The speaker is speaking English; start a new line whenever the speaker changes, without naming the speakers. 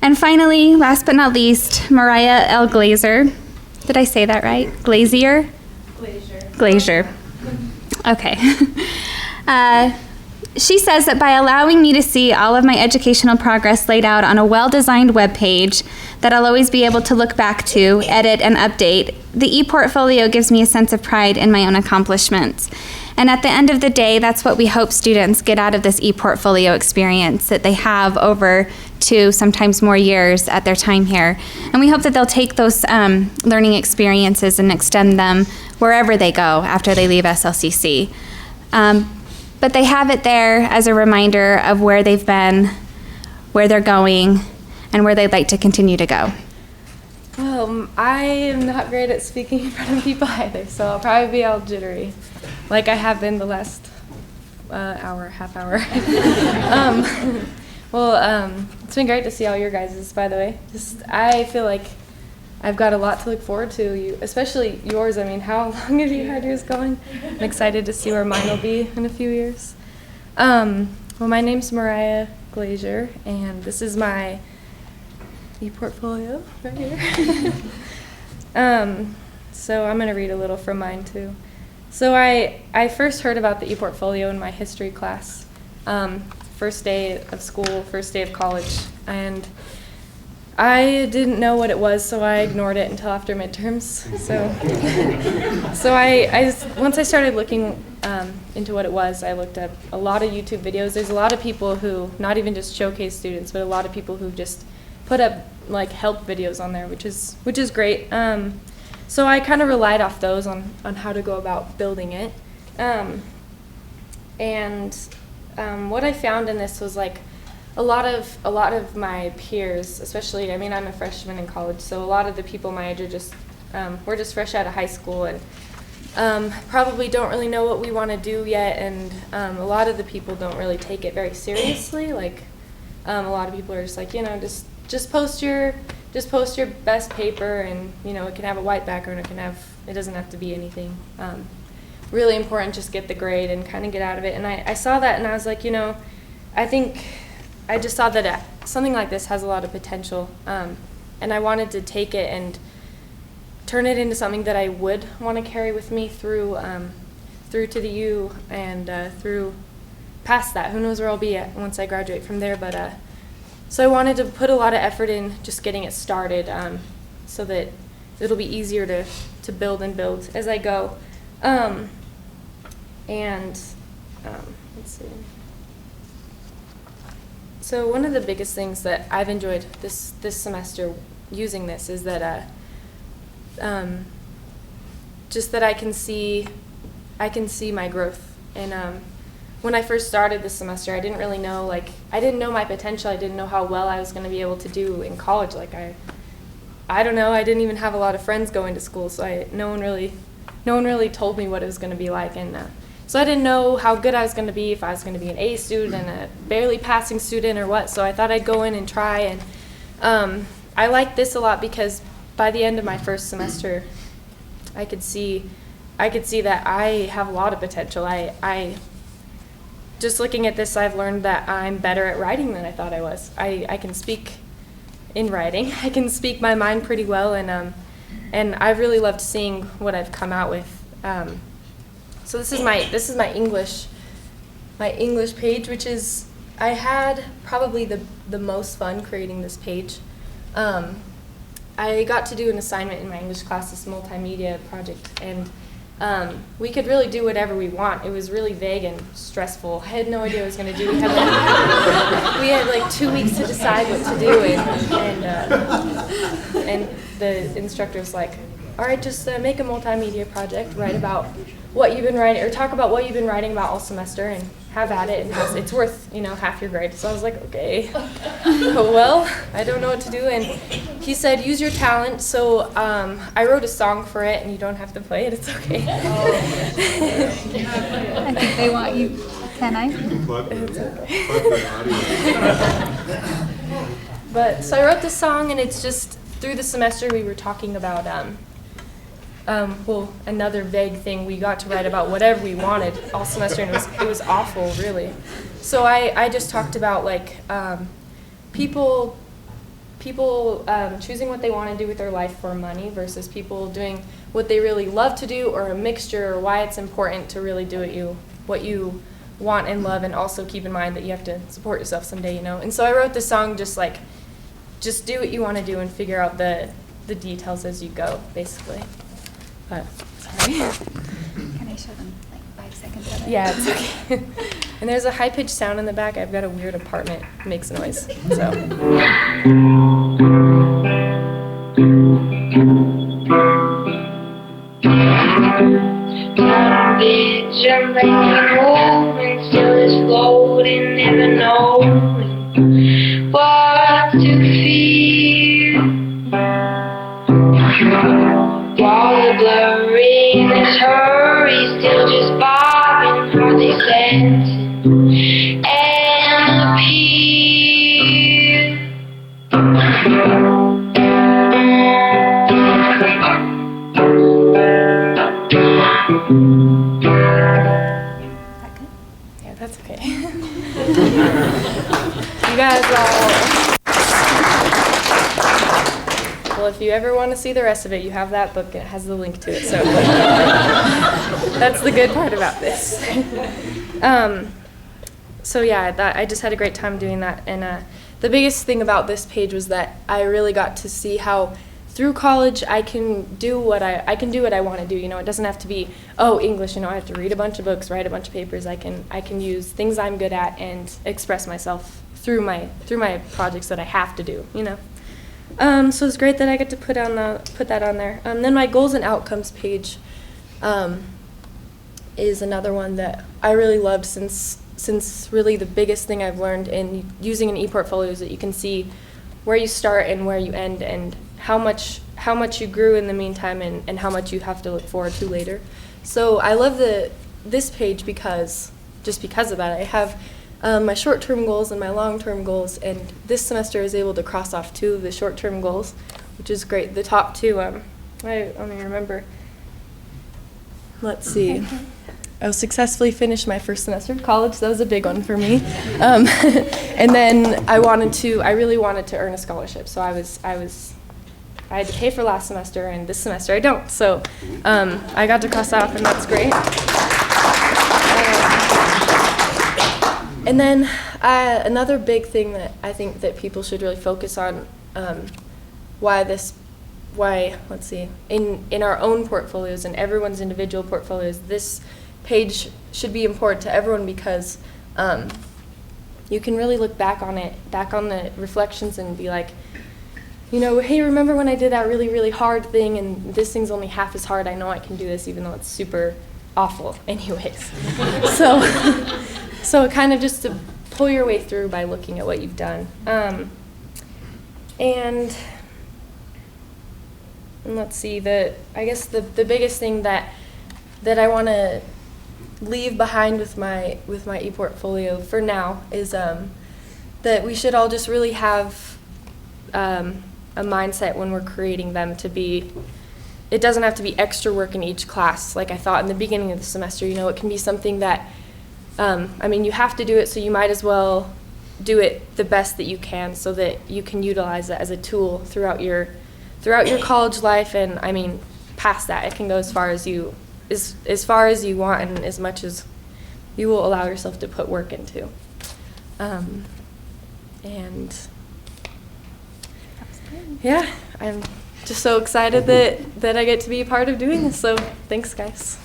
And finally, last but not least, Moriah L. Glazier. Did I say that right? Glazier? Glazier. Okay. She says that by allowing me to see all of my educational progress laid out on a well-designed web page that I'll always be able to look back to, edit, and update, the ePortfolio gives me a sense of pride in my own accomplishments. And at the end of the day, that's what we hope students get out of this ePortfolio experience that they have over 2, sometimes more years at their time here. And we hope that they'll take those learning experiences and extend them wherever they go after they leave SLCC. But they have it there as a reminder of where they've been, where they're going, and where they'd like to continue to go.
Well, I am not great at speaking in front of people either, so I'll probably be all jittery, like I have been the last half hour. It's been great to see all your guys', by the way. I feel like I've got a lot to look forward to, especially yours. I mean, how long have you had yours going? I'm excited to see where mine will be in a few years. Well, my name's Moriah Glazier, and this is my ePortfolio right here. So I'm going to read a little from mine, too. So I first heard about the ePortfolio in my history class, first day of school, first day of college, and I didn't know what it was, so I ignored it until after midterms. So once I started looking into what it was, I looked up a lot of YouTube videos. There's a lot of people who, not even just showcase students, but a lot of people who just put up like help videos on there, which is great. So I kind of relied off those on how to go about building it. What I found in this was like a lot of my peers, especially, I mean, I'm a freshman in college, so a lot of the people my age are just, we're just fresh out of high school and probably don't really know what we want to do yet, and a lot of the people don't really take it very seriously. Like, a lot of people are just like, just post your best paper, and it can have a white background, it doesn't have to be anything really important. Just get the grade and kind of get out of it. And I saw that, and I was like, I just saw that something like this has a lot of potential, and I wanted to take it and turn it into something that I would want to carry with me through to the U and through past that. Who knows where I'll be at once I graduate from there, but so I wanted to put a lot of effort in just getting it started, so that it'll be easier to build and build as I go. Let's see. So one of the biggest things that I've enjoyed this semester using this is that just that I can see my growth. And when I first started this semester, I didn't really know, I didn't know my potential. I didn't know how well I was going to be able to do in college. I don't know. I didn't even have a lot of friends going to school, so no one really told me what it was going to be like. And so I didn't know how good I was going to be, if I was going to be an A student and a barely passing student or what. So I thought I'd go in and try. And I liked this a lot because by the end of my first semester, I could see that I have a lot of potential. I just looking at this, I've learned that I'm better at writing than I thought I was. I can speak in writing. I can speak my mind pretty well, and I've really loved seeing what I've come out with. So this is my English page, which is, I had probably the most fun creating this page. I got to do an assignment in my English class, this multimedia project, and we could really do whatever we want. It was really vague and stressful. I had no idea what I was going to do. We had 2 weeks to decide what to do, and the instructor was like, all right, just make a multimedia project, write about what you've been writing, or talk about what you've been writing about all semester, and have at it, and it's worth half your grade. So I was like, okay, well, I don't know what to do. And he said, use your talent. So I wrote a song for it, and you don't have to play it. It's okay.
I think they want you. Can I?
It's okay. But so I wrote this song, and it's just through the semester we were talking about another vague thing. We got to write about whatever we wanted all semester, and it was awful, really. So I just talked about people people choosing what they want to do with their life for money versus people doing what they really love to do, or a mixture, or why it's important to really do what you want and love, and also keep in mind that you have to support yourself someday, you know. And so I wrote this song just do what you want to do and figure out the details as you go, basically. But sorry.
Can I show them like 5 seconds of it?
Yeah, it's okay. And there's a high-pitched sound in the back. I've got a weird apartment. It makes noise. So.
Vision making home and still is floating, never knowing what to feel. Water blurring this hurry, still just bobbing, hardly sensing an appeal.
Yeah, that's okay. You guys all. Well, if you ever want to see the rest of it, you have that book. It has the link to it. So that's the good part about this. So yeah, I just had a great time doing that. And the biggest thing about this page was that I really got to see how through college I can do what I want to do. You know, it doesn't have to be, oh, English, you know, I have to read a bunch of books, write a bunch of papers. I can use things I'm good at and express myself through my projects that I have to do, you know. So it's great that I get to put that on there. Then my goals and outcomes page is another one that I really loved, since really the biggest thing I've learned in using an ePortfolio is that you can see where you start and where you end, and how much you grew in the meantime, and how much you have to look forward to later. So I love this page because of that. I have my short-term goals and my long-term goals, and this semester I was able to cross off 2 of the short-term goals, which is great. The top 2, I only remember. Let's see. I successfully finished my first semester of college. That was a big one for me. And then I really wanted to earn a scholarship. So I had to pay for last semester, and this semester I don't. So I got to cross that off, and that's great. And then another big thing that I think that people should really focus on, let's see, in our own portfolios and everyone's individual portfolios, this page should be important to everyone, because you can really look back on the reflections and be like, you know, hey, remember when I did that really, really hard thing, and this thing's only half as hard. I know I can do this, even though it's super awful anyways. So kind of just to pull your way through by looking at what you've done. And let's see, I guess the biggest thing that I want to leave behind with my ePortfolio for now is that we should all just really have a mindset when we're creating them to be, it doesn't have to be extra work in each class like I thought in the beginning of the semester. You know, it can be something that, you have to do it, so you might as well do it the best that you can, so that you can utilize it as a tool throughout your college life, and past that. It can go as far as you want, and as much as you will allow yourself to put work into. And yeah, I'm just so excited that I get to be a part of doing this. So thanks, guys.